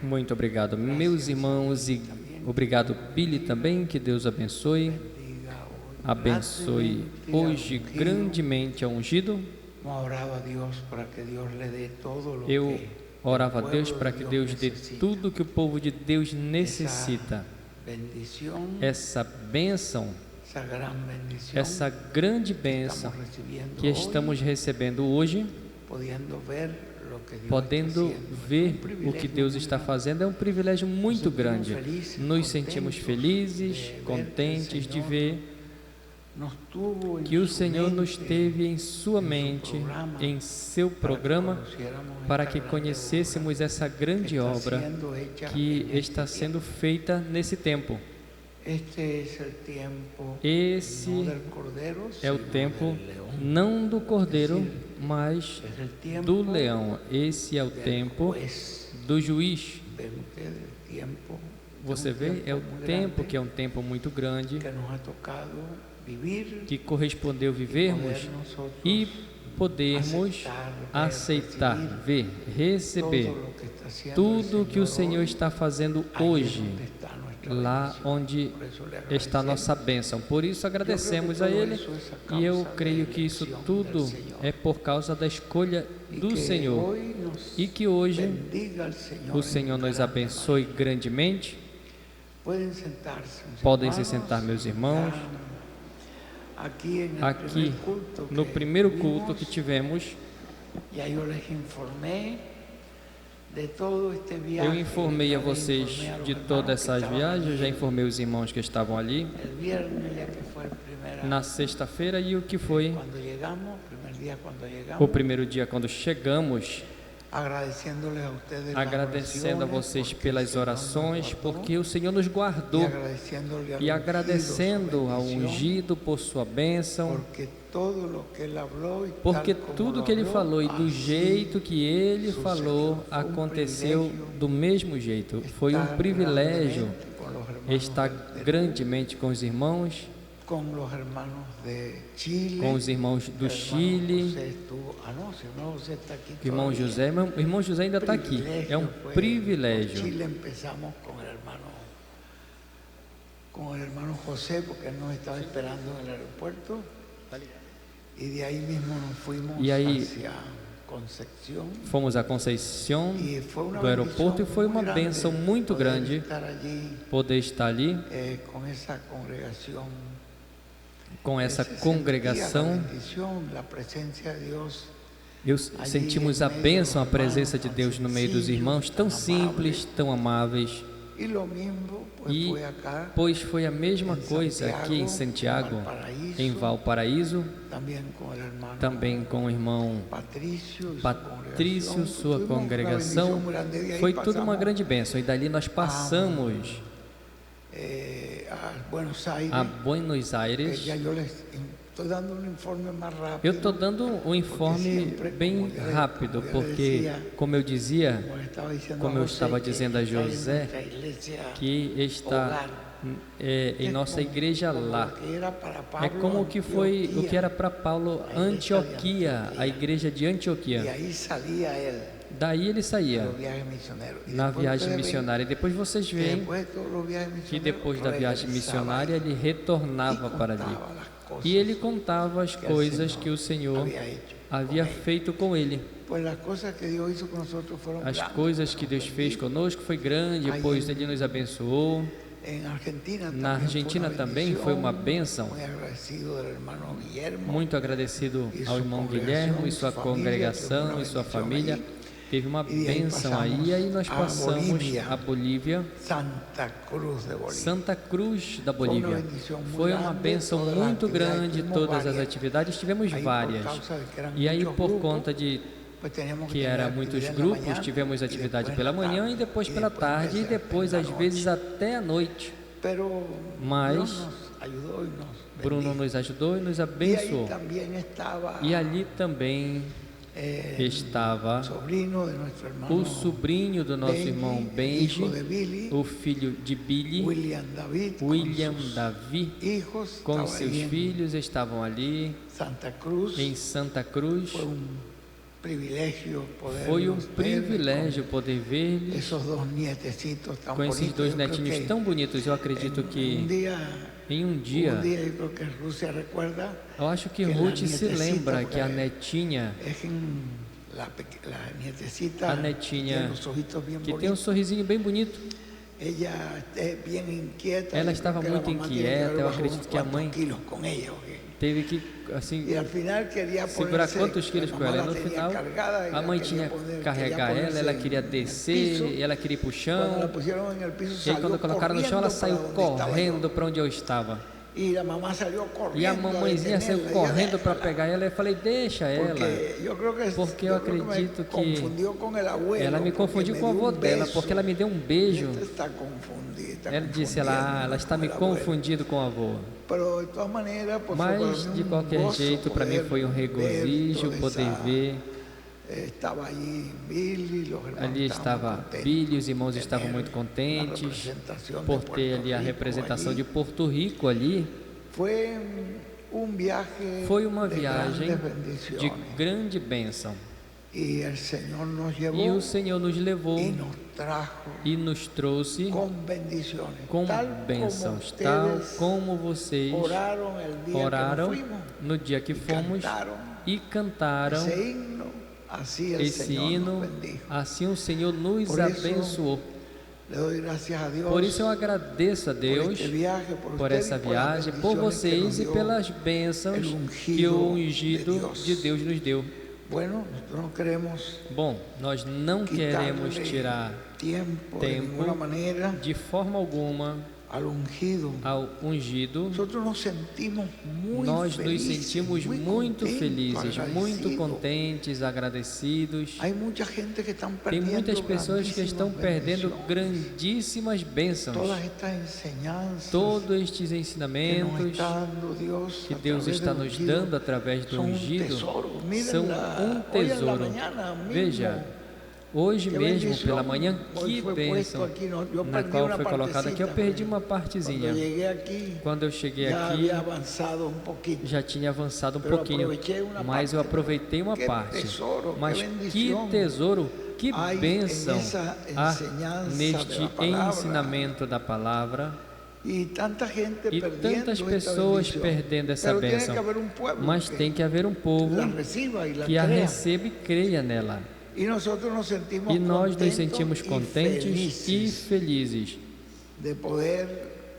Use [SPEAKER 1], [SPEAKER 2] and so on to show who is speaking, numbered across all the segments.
[SPEAKER 1] Muito obrigado, meus irmãos, e obrigado, Billy, também. Que Deus abençoe. Abençoe hoje grandemente a ungido. Eu orava a Deus para que Deus dê tudo que o povo de Deus necessita. Essa bênção, essa grande bênção que estamos recebendo hoje, podendo ver o que Deus está fazendo, é um privilégio muito grande. Nos sentimos felizes, contentes de ver que o Senhor nos teve em sua mente, em seu programa, para que conhecêssemos essa grande obra que está sendo feita nesse tempo. Esse é o tempo não do cordeiro, mas do leão. Esse é o tempo do juiz. Você vê, é o tempo que é um tempo muito grande, que correspondeu vivermos e podermos aceitar, ver, receber tudo que o Senhor está fazendo hoje, lá onde está a nossa bênção. Por isso agradecemos a Ele, e eu creio que isso tudo é por causa da escolha do Senhor, e que hoje o Senhor nos abençoe grandemente. Podem se sentar, meus irmãos. Aqui no primeiro culto que tivemos, eu informei a vocês de todas essas viagens. Eu já informei os irmãos que estavam ali na sexta-feira, e o que foi o primeiro dia quando chegamos, agradecendo a vocês pelas orações, porque o Senhor nos guardou, e agradecendo ao ungido por sua bênção, porque tudo que ele falou e do jeito que ele falou aconteceu do mesmo jeito. Foi um privilégio estar grandemente com os irmãos, com os irmãos do Chile. O irmão José, o irmão José ainda está aqui. É um privilégio.
[SPEAKER 2] Com o irmão José, porque ele nos estava esperando no aeroporto.
[SPEAKER 1] E aí fomos a Conceição do aeroporto, e foi uma bênção muito grande poder estar ali com essa congregação. Sentimos a bênção, a presença de Deus no meio dos irmãos, tão simples, tão amáveis. E pois foi a mesma coisa aqui em Santiago, em Valparaíso, também com o irmão Patrício, sua congregação. Foi tudo uma grande bênção, e dali nós passamos a Buenos Aires. Eu estou dando um informe bem rápido, porque, como eu dizia, como eu estava dizendo a José, que está em nossa igreja lá. É como o que foi, o que era para Paulo, Antioquia, a igreja de Antioquia. Daí ele saía na viagem missionária. E depois vocês veem que depois da viagem missionária ele retornava para ali. E ele contava as coisas que o Senhor havia feito com ele. As coisas que Deus fez conosco foi grande, pois Ele nos abençoou. Na Argentina também foi uma bênção. Muito agradecido ao irmão Guilherme e sua congregação e sua família. Teve uma bênção aí, e aí nós passamos a Bolívia, Santa Cruz da Bolívia. Foi uma bênção muito grande, todas as atividades, tivemos várias. E aí, por conta de que eram muitos grupos, tivemos atividade pela manhã e depois pela tarde, e depois às vezes até a noite. Mas Bruno nos ajudou e nos abençoou. E ali também estava o sobrinho do nosso irmão Benji, o filho de Billy, William Davi, com seus filhos estavam ali em Santa Cruz. Foi um privilégio poder ver-lhes com esses dois netinhos tão bonitos. Eu acredito que em um dia, eu acho que Ruth se lembra que a netinha que tem um sorrisinho bem bonito, ela estava muito inquieta. Eu acredito que a mãe teve que assim segurar quantos quilos com ela. E no final, a mãe tinha que carregar ela queria descer, ela queria ir para o chão. E aí, quando colocaram no chão, ela saiu correndo para onde eu estava. E a mamãezinha saiu correndo para pegar ela. Eu falei, deixa ela, porque eu acredito que ela me confundiu com o avô dela, porque ela me deu um beijo. Ela disse, ela está me confundindo com o avô. Mas de qualquer jeito, para mim foi um regozijo poder ver. Ali estava Billy, os irmãos estavam muito contentes por ter ali a representação de Porto Rico ali. Foi uma viagem de grande bênção. E o Senhor nos levou e nos trouxe com bênçãos, tal como vocês oraram no dia que fomos e cantaram esse hino, assim o Senhor nos abençoou. Por isso eu agradeço a Deus por essa viagem, por vocês e pelas bênçãos que o ungido de Deus nos deu. Bom, nós não queremos tirar tempo de forma alguma ao ungido. Nós nos sentimos muito felizes, muito contentes, agradecidos. Tem muitas pessoas que estão perdendo grandíssimas bênçãos. Todos estes ensinamentos que Deus está nos dando através do ungido são um tesouro. Veja, hoje mesmo, pela manhã, que bênção na qual foi colocada aqui. Eu perdi uma partezinha. Quando eu cheguei aqui, já tinha avançado um pouquinho, mas eu aproveitei uma parte. Mas que tesouro, que bênção há neste ensinamento da palavra. E tantas pessoas perdendo essa bênção. Mas tem que haver um povo que a receba e creia nela. E nós nos sentimos contentes e felizes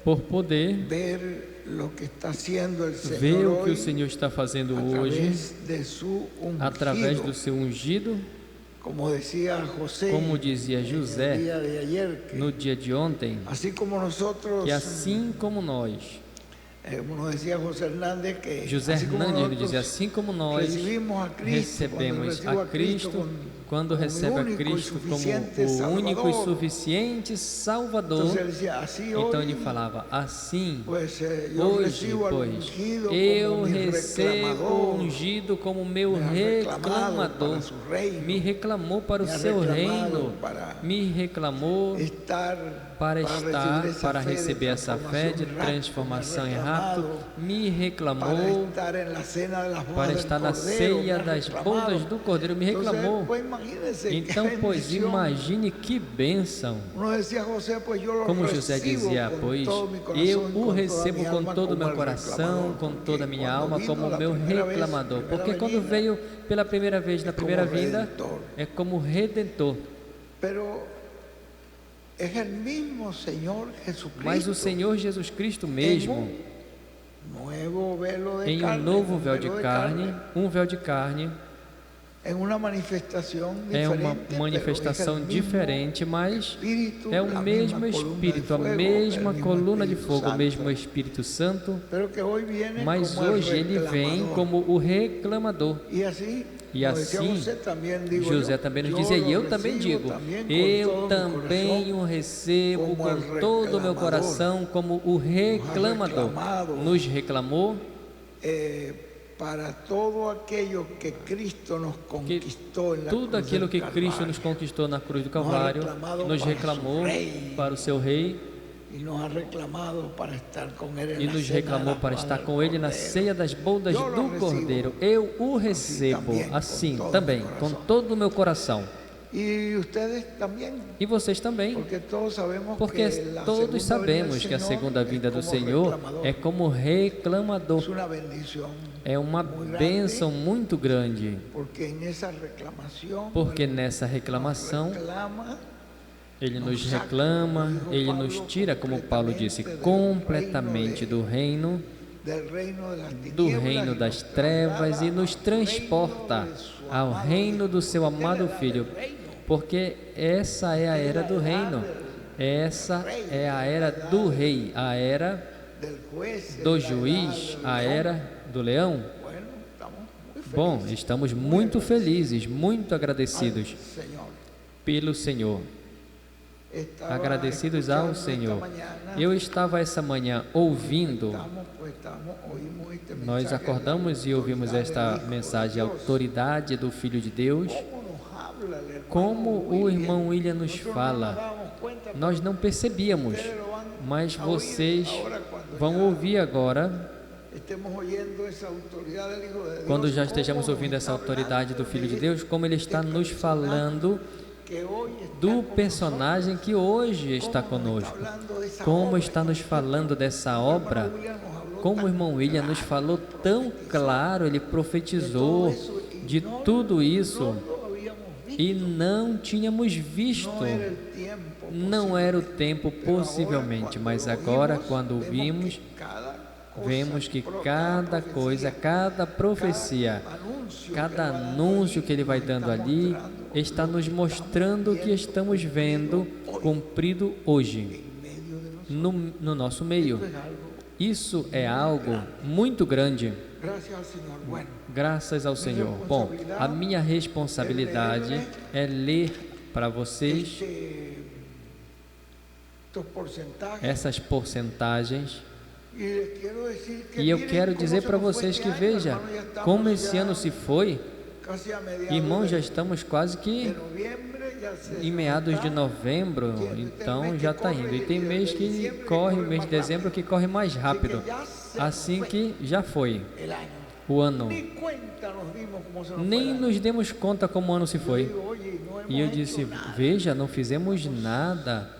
[SPEAKER 1] por poder ver o que o Senhor está fazendo hoje através do seu ungido. Como dizia José no dia de ontem, que assim como nós, José Hernandes dizia, assim como nós recebemos a Cristo, quando recebe a Cristo como o único e suficiente Salvador, então ele falava assim, hoje, pois, eu recebo o ungido como meu reclamador, me reclamou para o seu reino, me reclamou para receber essa fé de transformação em rapto, me reclamou para estar na ceia das bodas do Cordeiro, me reclamou. Então, pois, imagine que bênção. Como José dizia, pois, eu o recebo com todo o meu coração, com toda a minha alma, como meu reclamador. Porque quando veio pela primeira vez, na primeira vinda, é como Redentor. Mas o Senhor Jesus Cristo mesmo, em um novo véu de carne, um véu de carne, é uma manifestação diferente, mas é o mesmo Espírito, a mesma coluna de fogo, o mesmo Espírito Santo, mas hoje ele vem como o reclamador. E assim, José também nos dizia, e eu também digo, eu também o recebo com todo o meu coração como o reclamador. Nos reclamou para todo aquilo que Cristo nos conquistou, tudo aquilo que Cristo nos conquistou na cruz do Calvário, nos reclamou para o seu Rei. e nos reclamou para estar com Ele na ceia das bodas do Cordeiro. Eu o recebo assim também, com todo o meu coração. E vocês também, porque todos sabemos que a segunda vinda do Senhor é como reclamador. É uma bênção muito grande, porque nessa reclamação Ele nos reclama, Ele nos tira, como Paulo disse, completamente do reino das trevas e nos transporta ao reino do seu amado Filho, porque essa é a era do reino, essa é a era do rei, a era do juiz, a era do leão. Bom, estamos muito felizes, muito agradecidos pelo Senhor. Agradecidos ao Senhor. Eu estava essa manhã ouvindo, nós acordamos e ouvimos esta mensagem, a autoridade do Filho de Deus. Como o irmão William nos fala, nós não percebíamos, mas vocês vão ouvir agora, quando já estejamos ouvindo essa autoridade do Filho de Deus, como ele está nos falando do personagem que hoje está conosco, como está nos falando dessa obra, como o irmão William nos falou tão claro, ele profetizou de tudo isso e não tínhamos visto, não era o tempo possivelmente, mas agora quando vimos, vemos que cada coisa, cada profecia, cada anúncio que ele vai dando ali, está nos mostrando o que estamos vendo cumprido hoje, no nosso meio. Isso é algo muito grande. Graças ao Senhor. Bom, a minha responsabilidade é ler para vocês essas porcentagens. E eu quero dizer para vocês que veja como esse ano se foi. Irmãos, já estamos quase que em meados de novembro, então já está indo. E tem mês que corre, o mês de dezembro que corre mais rápido. Assim que já foi o ano. Nem nos demos conta como o ano se foi. E eu disse, veja, não fizemos nada.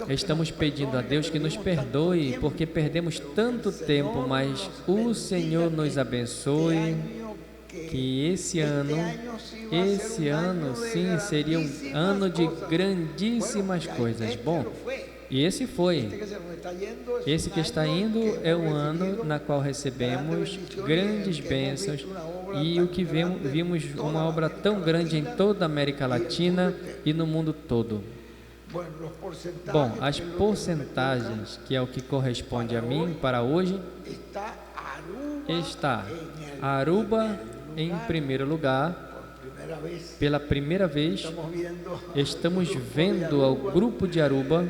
[SPEAKER 1] Estamos pedindo a Deus que nos perdoe, porque perdemos tanto tempo, mas o Senhor nos abençoe, que esse ano sim seria um ano de grandíssimas coisas. Bom, e esse foi. Esse que está indo é um ano na qual recebemos grandes bênçãos e o que vimos uma obra tão grande em toda a América Latina e no mundo todo. Bom, as porcentagens, que é o que corresponde a mim para hoje, está Aruba em primeiro lugar. Pela primeira vez, estamos vendo ao grupo de Aruba.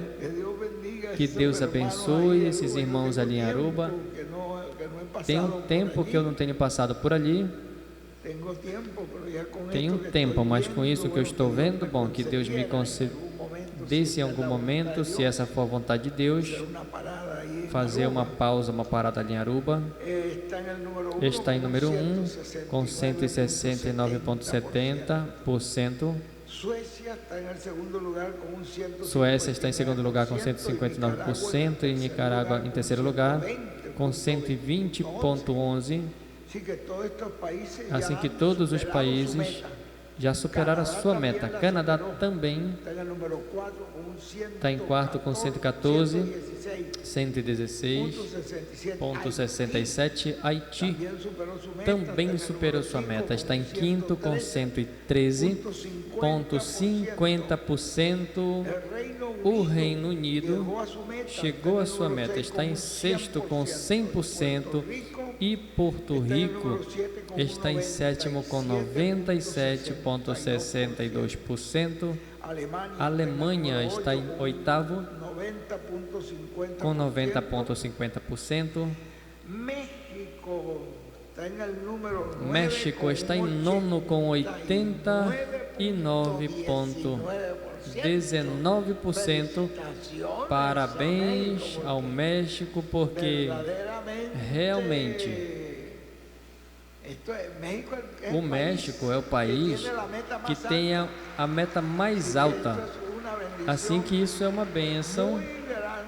[SPEAKER 1] Que Deus abençoe esses irmãos ali em Aruba. Tem um tempo que eu não tenho passado por ali. Tem um tempo, mas com isso que eu estou vendo, bom, que Deus me concedesse em algum momento, se essa for a vontade de Deus, fazer uma pausa, uma parada ali em Aruba. Está em número 1, com 169,70%. Suécia está em segundo lugar com 159%, e Nicarágua em terceiro lugar com 120,11%. Assim que todos os países já superaram a sua meta. Canadá também está em quarto com 116,67%. Haiti também superou sua meta, está em quinto com 113,50%. O Reino Unido chegou à sua meta, está em sexto com 100%. E Porto Rico está em sétimo com 97,62%. Alemanha está em oitavo com 90,50%. México está em nono com 89,9%. 19%. Parabéns ao México, porque realmente o México é o país que tem a meta mais alta. Assim que isso é uma bênção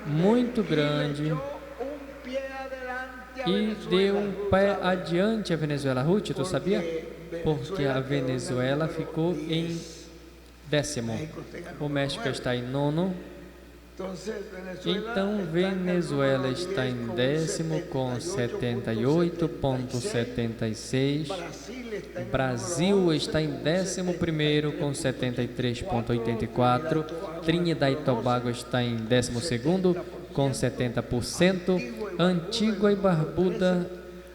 [SPEAKER 1] muito grande e deu um pé adiante a Venezuela. Ruth, tu sabia? Porque a Venezuela ficou em 10º. O México está em 9º. Então, Venezuela está em 10º com 78,76. Brasil está em 11º com 73,84. Trinidad e Tobago está em 12º com 70%. Antigua e Barbuda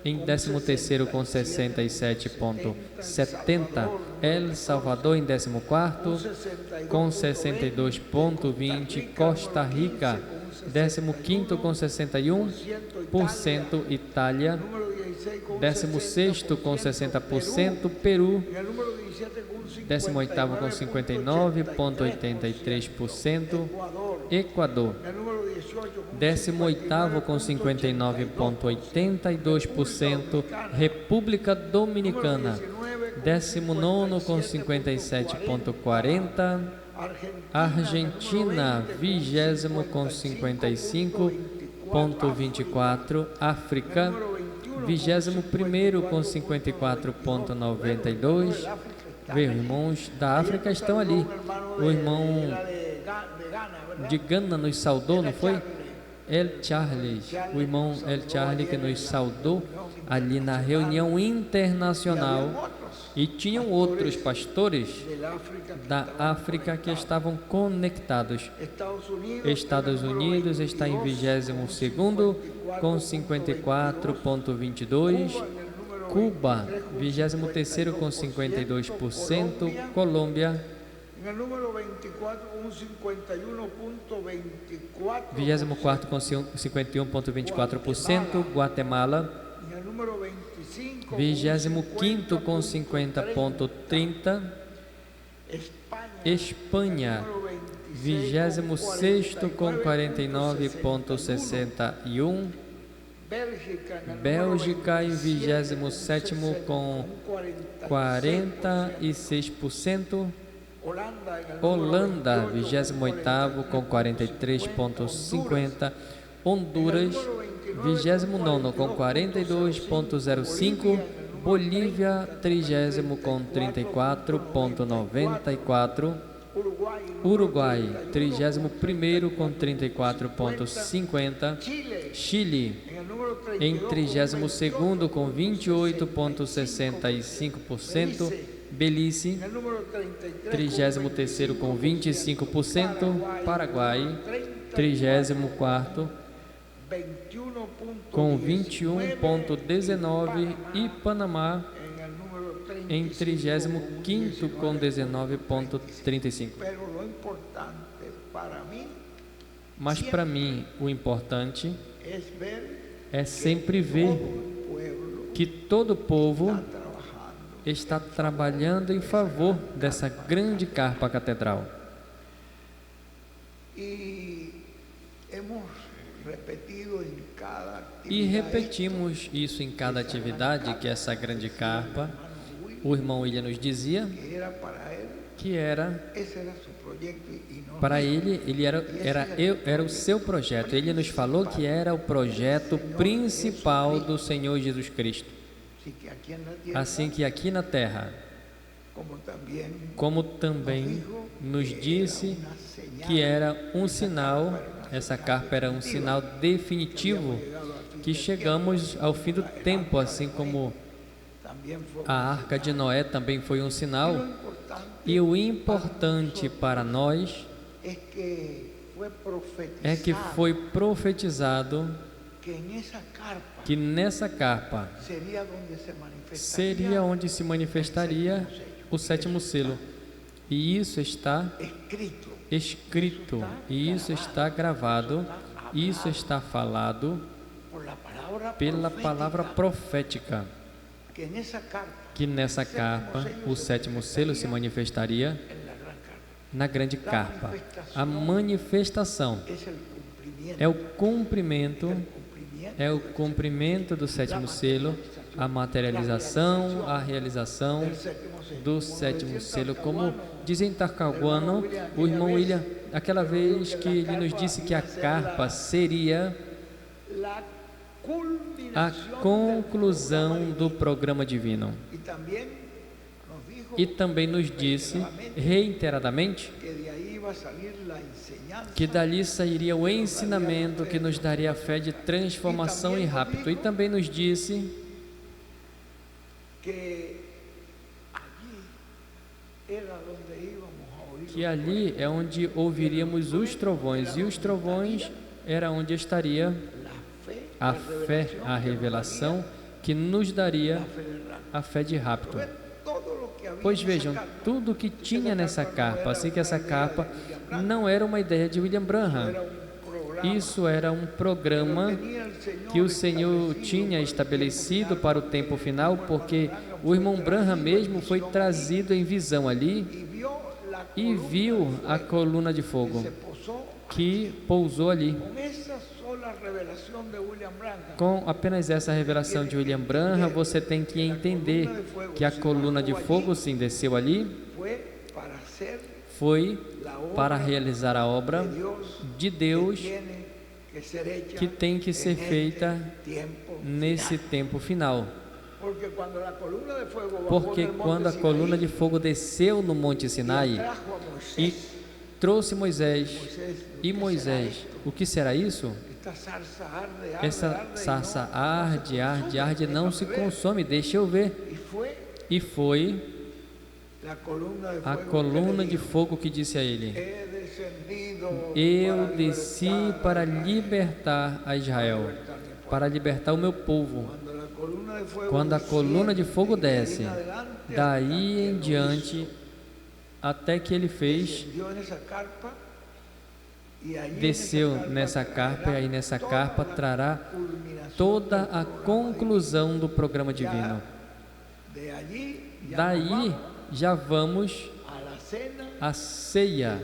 [SPEAKER 1] em 13º com 67,70. El Salvador em 14º com 62,20. Costa Rica 15º com 61%. Itália 16º com 60%. Peru 18º com 59,83%. Equador 18º com 59,82%. República Dominicana 19º com 57,40%. Argentina 20º com 55,24%. África 21º com 54,92%. Os irmãos da África estão ali. O irmão de Gana nos saudou, não foi? El Charles, o irmão El Charles que nos saudou ali na reunião internacional. E tinham outros pastores da África que estavam conectados. Estados Unidos está em 22º com 54,22%. Cuba, 23º com 52%. Colômbia, 24º com 51,24%. Guatemala, 25º com 50,30%. Espanha, 26º com 49,61%. Bélgica em 27º com 46%. Holanda, 28º com 43,50%. Honduras, 29º com 42,05%. Bolívia, 30º com 34,94%. Uruguai, 31º com 34,50%. Chile, em 32º com 28,65%. Belize, 33º com 25%. Paraguai, 34º com 21,19%. E Panamá, em 35º com 19,35%. Mas para mim o importante é sempre ver que todo o povo está trabalhando em favor dessa grande carpa catedral. E repetimos isso em cada atividade, que essa grande carpa, o irmão William nos dizia que era para ele, era o seu projeto. Ele nos falou que era o projeto principal do Senhor Jesus Cristo. Assim que aqui na terra, como também nos disse que era um sinal, essa carpa era um sinal definitivo, que chegamos ao fim do tempo, assim como a Arca de Noé também foi um sinal. E o importante para nós é que foi profetizado que nessa carpa seria onde se manifestaria o 7º selo. E isso está escrito, e isso está gravado, isso está falado pela palavra profética, que nessa carpa o 7º selo se manifestaria na grande carpa. A manifestação é o cumprimento do sétimo selo, a materialização, a realização do sétimo selo. Como diz em Talcahuano, o irmão William, aquela vez que ele nos disse que a carpa seria a conclusão do programa divino. E também nos disse, reiteradamente, que dali sairia o ensinamento que nos daria a fé de transformação e rapto. E também nos disse que ali é onde ouviríamos os trovões, e os trovões era onde estaria a fé, a revelação, que nos daria a fé de rapto. Pois vejam, tudo que tinha nessa carpa, assim que essa carpa não era uma ideia de William Branham. Isso era um programa que o Senhor tinha estabelecido para o tempo final, porque o irmão Branham mesmo foi trazido em visão ali e viu a coluna de fogo que pousou ali. Com apenas essa revelação de William Branham, você tem que entender que a coluna de fogo, sim, desceu ali, foi para realizar a obra de Deus que tem que ser feita nesse tempo final. Porque quando a coluna de fogo desceu no Monte Sinai e trouxe Moisés, o que será isso? Essa sarça arde, arde, arde, não se consome, deixa eu ver. E foi a coluna de fogo que disse a ele: eu desci para libertar a Israel, para libertar o meu povo. Quando a coluna de fogo desce, daí em diante, até que ele fez, desceu nessa carpa, e aí nessa carpa trará toda a conclusão do programa divino. Daí já vamos à ceia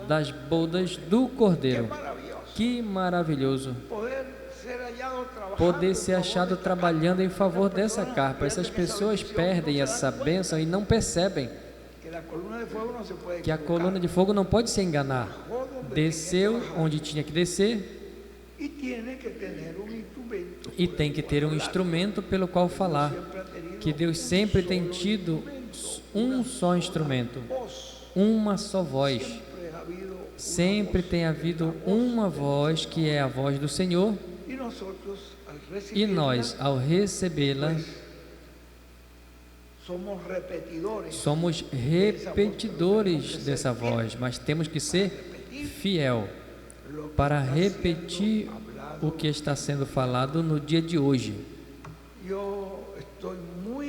[SPEAKER 1] das bodas do Cordeiro. Que maravilhoso poder ser achado trabalhando em favor dessa carpa. Essas pessoas perdem essa bênção e não percebem que a coluna de fogo não pode se enganar. Desceu onde tinha que descer e tem que ter um instrumento pelo qual falar, que Deus sempre tem tido um só instrumento, uma só voz. Sempre tem havido uma voz, que é a voz do Senhor, e nós, ao recebê-la, somos repetidores dessa voz, mas temos que ser fiel para repetir o que está sendo falado no dia de hoje.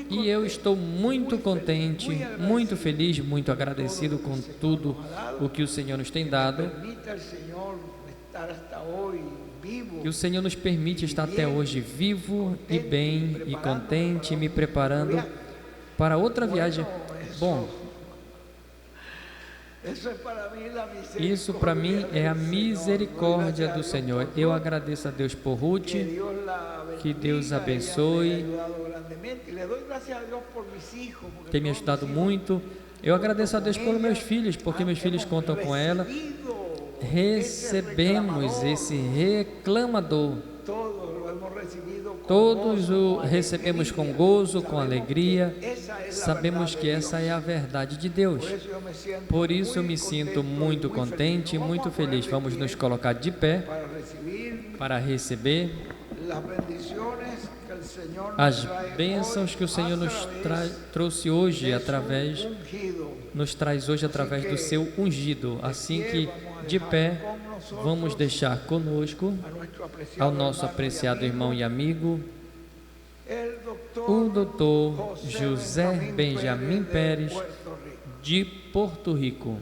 [SPEAKER 1] E eu estou muito contente, muito feliz, muito agradecido com tudo o que o Senhor nos tem dado. Que o Senhor nos permite estar até hoje vivo e bem e contente, me preparando para outra viagem. Bom, isso para mim é a misericórdia do Senhor. Eu agradeço a Deus por Ruth, que Deus abençoe, tem me ajudado muito. Eu agradeço a Deus pelos meus filhos, porque meus filhos contam com ela. Recebemos esse reclamador, todos o recebemos com gozo, com alegria. Sabemos que essa é a verdade de Deus. Por isso eu me sinto muito contente e muito feliz. Vamos nos colocar de pé para receber as bênçãos que o Senhor nos trouxe hoje nos traz hoje através do seu ungido. Assim que, de pé, vamos deixar conosco ao nosso apreciado irmão e amigo, o Dr. José Benjamin Pérez, de Porto Rico.